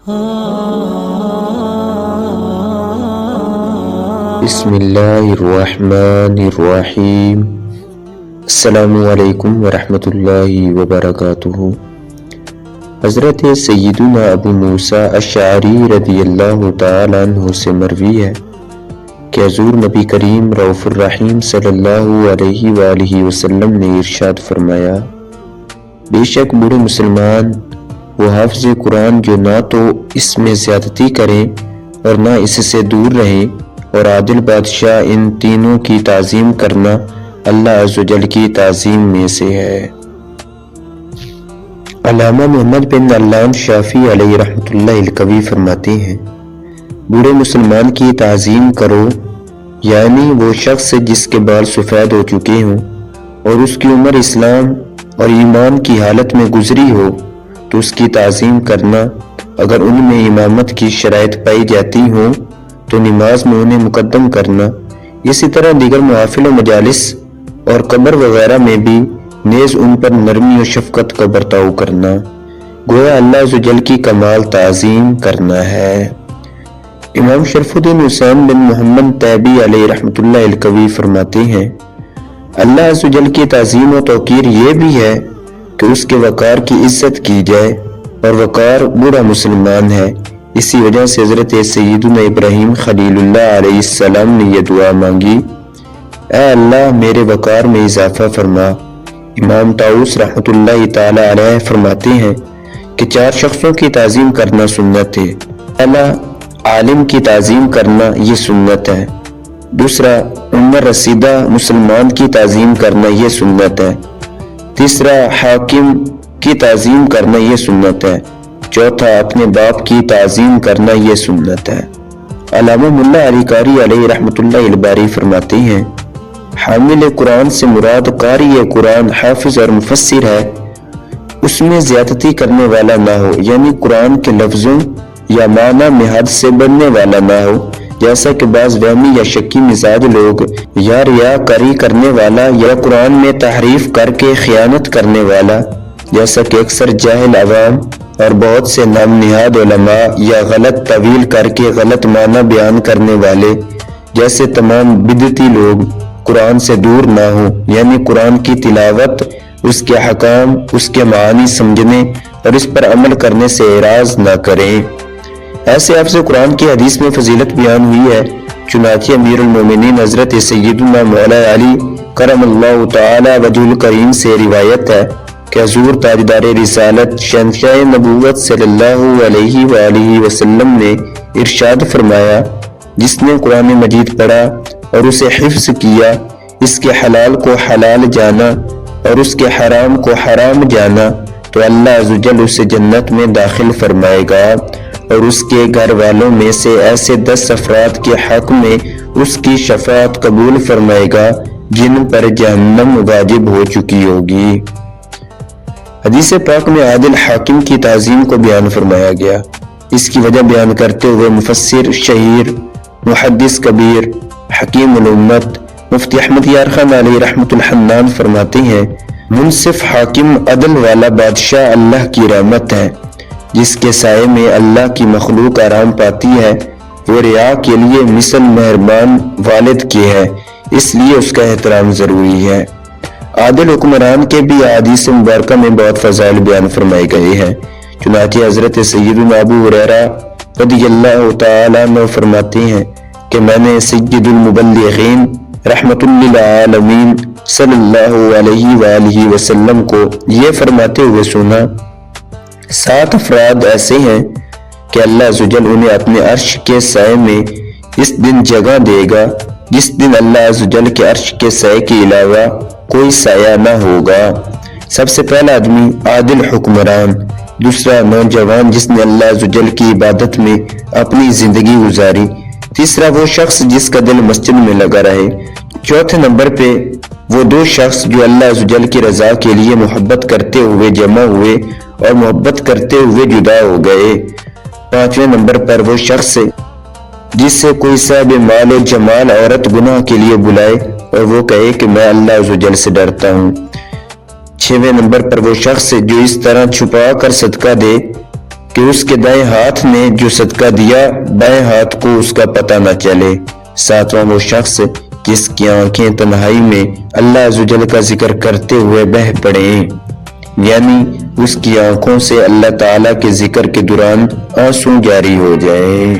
بسم اللہ الرحمن الرحیم۔ السلام علیکم ورحمۃ اللہ وبرکاتہ۔ حضرت سیدنا ابو موسیٰ اشعری رضی اللہ تعالی عنہ سے مروی ہے کہ حضور نبی کریم رؤوف الرحیم صلی اللہ علیہ وآلہ وسلم نے ارشاد فرمایا، بے شک بوڑھے مسلمان وہ حافظ قرآن جو نہ تو اس میں زیادتی کریں اور نہ اس سے دور رہیں، اور عادل بادشاہ، ان تینوں کی تعظیم کرنا اللہ عز و جل کی تعظیم میں سے ہے۔ علامہ محمد بن علام شافعی علیہ رحمۃ اللہ القوی فرماتے ہیں، بوڑھے مسلمان کی تعظیم کرو، یعنی وہ شخص جس کے بال سفید ہو چکے ہوں اور اس کی عمر اسلام اور ایمان کی حالت میں گزری ہو تو اس کی تعظیم کرنا، اگر ان میں امامت کی شرائط پائی جاتی ہوں تو نماز میں انہیں مقدم کرنا، اسی طرح دیگر محافل و مجالس اور قبر وغیرہ میں بھی نیز ان پر نرمی و شفقت کا برتاؤ کرنا، گویا اللہ عز و جل کی کمال تعظیم کرنا ہے۔ امام شرف الدین حسین بن محمد طیبی علیہ رحمۃ اللہ القوی فرماتے ہیں، اللہ عز و جل کی تعظیم و توقیر یہ بھی ہے کہ اس کے وقار کی عزت کی جائے، اور وقار بوڑھا مسلمان ہے۔ اسی وجہ سے حضرت سیدنا ابراہیم خلیل اللہ علیہ السلام نے یہ دعا مانگی، اے اللہ میرے وقار میں اضافہ فرما۔ امام طاؤس رحمۃ اللہ تعالی علیہ فرماتے ہیں کہ 4 شخصوں کی تعظیم کرنا سنت ہے۔ پہلا، عالم کی تعظیم کرنا یہ سنت ہے۔ دوسرا، عمر رسیدہ مسلمان کی تعظیم کرنا یہ سنت ہے۔ تیسرا، حاکم کی تعظیم کرنا یہ سنت ہے۔ چوتھا، اپنے باپ کی تعظیم کرنا یہ سنت ہے۔ علامہ ملا علی قاری علیہ رحمۃ اللہ الباری فرماتے ہیں، حامل قرآن سے مراد قاری قرآن، حافظ اور مفسر ہے، اس میں زیادتی کرنے والا نہ ہو، یعنی قرآن کے لفظوں یا معنی میں حد سے بڑھنے والا نہ ہو، جیسا کہ بعض وہمی یا شکی مزاج لوگ، یا ریاکاری کرنے والا، یا قرآن میں تحریف کر کے خیانت کرنے والا، جیسا کہ اکثر جاہل عوام اور بہت سے نام نہاد علماء، یا غلط تعویل کر کے غلط معنی بیان کرنے والے جیسے تمام بدعتی لوگ قرآن سے دور نہ ہوں، یعنی قرآن کی تلاوت، اس کے حکام، اس کے معانی سمجھنے اور اس پر عمل کرنے سے اعراض نہ کریں۔ ایسے حافظ قرآن کی حدیث میں فضیلت بیان ہوئی ہے، چنانچہ امیر المومنین حضرت سیدنا مولا علی کرم اللہ تعالی وجہ الکریم سے روایت ہے کہ حضور تاجدار رسالت شہنشاہ نبوت صلی اللہ علیہ وآلہ وسلم نے ارشاد فرمایا، جس نے قرآن مجید پڑھا اور اسے حفظ کیا، اس کے حلال کو حلال جانا اور اس کے حرام کو حرام جانا، تو اللہ عز و جل اسے جنت میں داخل فرمائے گا، اور اس کے گھر والوں میں سے ایسے 10 افراد کے حق میں اس کی شفاعت قبول فرمائے گا جن پر جہنم واجب ہو چکی ہوگی۔ حدیث پاک میں عادل حاکم کی تعظیم کو بیان فرمایا گیا۔ اس کی وجہ بیان کرتے ہوئے مفسر شہیر، محدث کبیر، حکیم الامت مفتی احمد یار خان علیہ رحمۃ الحنان فرماتے ہیں، منصف حاکم عدل والا بادشاہ اللہ کی رحمت ہے، جس کے سائے میں اللہ کی مخلوق آرام پاتی ہے، وہ رعا کے لیے مثل مہربان والد کی ہے، اس لیے اس کا احترام ضروری ہے۔ عادل حکمران کے بھی احادیث مبارکہ میں بہت فضائل بیان فرمائے گئے ہیں، چنانچہ حضرت سیدنا ابو ہریرہ رضی اللہ تعالیٰ عنہ فرماتے ہیں کہ میں نے سید المبلغین رحمت للعالمین صلی اللہ علیہ وآلہ وسلم کو یہ فرماتے ہوئے سنا، 7 افراد ایسے ہیں کہ اللہ عز و جل انہیں اپنے عرش کے سائے میں اس دن جگہ دے گا جس دن اللہ عز و جل کے عرش کے سائے کے علاوہ کوئی سایہ نہ ہوگا۔ سب سے پہلا آدمی عادل حکمران، دوسرا نوجوان جس نے اللہ عز و جل کی عبادت میں اپنی زندگی گزاری، تیسرا وہ شخص جس کا دل مسجد میں لگا رہے، چوتھے نمبر پہ وہ 2 شخص جو اللہ عز و جل کی رضا کے لیے محبت کرتے ہوئے جمع ہوئے اور محبت کرتے ہوئے جدا ہو گئے، 5ویں نمبر پر وہ شخص جس سے کوئی صاحب مال و جمال عورت گناہ کے لیے بلائے اور وہ کہے کہ میں اللہ عز و جل سے ڈرتا ہوں، 6ویں نمبر پر وہ شخص جو اس طرح چھپا کر صدقہ دے کہ اس کے دائیں ہاتھ نے جو صدقہ دیا بائیں ہاتھ کو اس کا پتہ نہ چلے۔ ساتواں وہ شخص جس کی آنکھیں تنہائی میں اللہ عزوجل کا ذکر کرتے ہوئے بہہ پڑیں، یعنی اس کی آنکھوں سے اللہ تعالیٰ کے ذکر کے دوران آنسو جاری ہو جائے۔